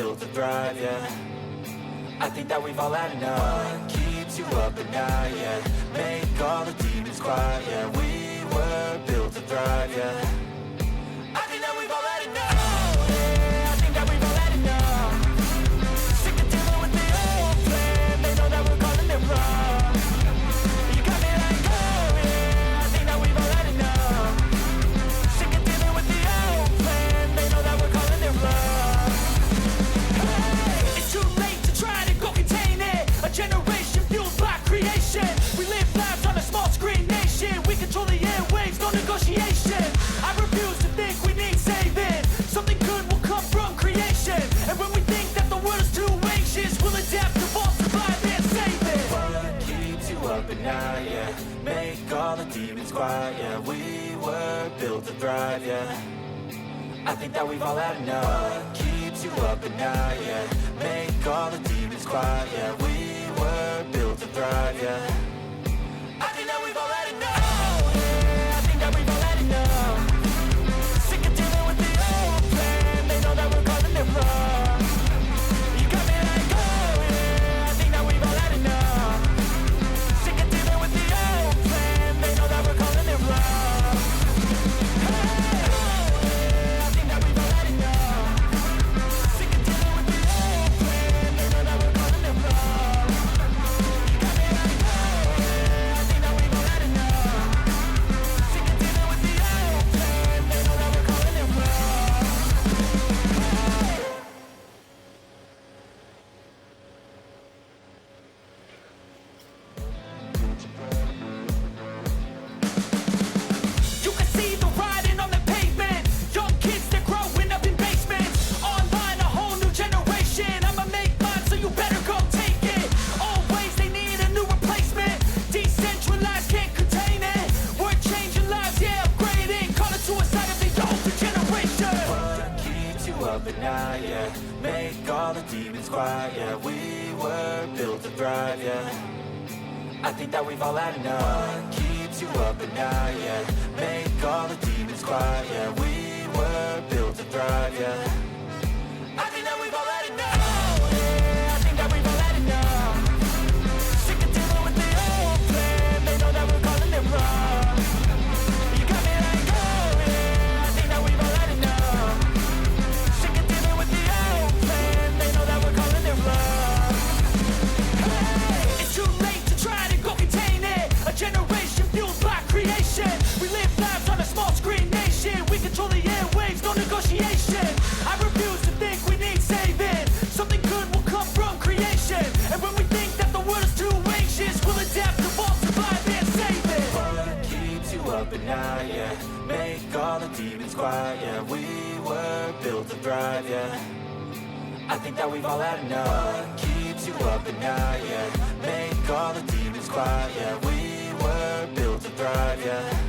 built to thrive, yeah. I think that we've all had enough. What keeps you up at night, yeah. Make all the demons quiet, yeah. We were built to thrive, yeah. I think that we've all had enough, yeah. I think that we've all had enough. Sick of dealing with the old plan. They know that we're calling it wrong. You got me like, oh yeah. I think that we've all had enough. Sick of dealing with the old plan. They know that we're calling it wrong. Hey, it's too late to try to go contain it. A generation fueled by creation. We live lives on a small screen nation. We control the airwaves, no negotiation. I refuse to think we need saving. Something good will come from creation. And when we think that the world is too anxious, we'll adapt, evolve, survive and save it. What keeps you up at night, yeah. Make all the demons quiet, yeah. We were built to thrive, yeah. I think that we've all had enough. What keeps you up at night, yeah. Make all the demons quiet, yeah. We were built to thrive, yeah. I think that we've all had enough, yeah. I think that we've all had enough. Sick of dealing with the old plan. They know that we're calling it wrong. You got me like, oh yeah. I think that we've all had enough. Sick of dealing with the old plan. They know that we're calling it wrong. Hey, oh yeah. I think that we've all had enough. Sick of dealing with the old plan. They know that we're calling it wrong. You got me like, oh yeah. I think that we've all had enough. Sick of dealing with the old plan. They know that we're calling it wrong. You can see the writing on the pavement. Young kids, they're growing up in basements. Online, a whole new generation. I'ma make mine, so you better go take it. Always, they need a new replacement. Decentralized, can't contain it. We're changing lives, yeah, upgrading. Call it suicide of the older generation. What keeps you up at night, yeah. Make all the demons quiet, yeah. We were built to thrive, yeah. I think that we've all had enough. What keeps you up at night, yeah. Make all the demons quiet, yeah. We were built to thrive, yeah. I think that we've all had enough, yeah. I think that we've all had enough. Sick of dealing with the old plan. They know that we're calling it wrong. You got me like, oh yeah. I think that we've all had enough. Sick of dealing with the old plan. They know that we're calling it wrong. Hey, it's too late to try to go contain it. A generation fueled by creation. We live lives on a small screen nation. We control the airwaves, no negotiation. I refuse to think we need saving. Something good will come from creation. And when we think that the world is too anxious, we'll adapt, evolve, survive and save it. What keeps you up at night, yeah. Make all the demons quiet, yeah. We were built to thrive, yeah. I think that we've all had enough. What keeps you up at night, yeah. Make all the demons quiet, yeah. We were built to thrive, yeah.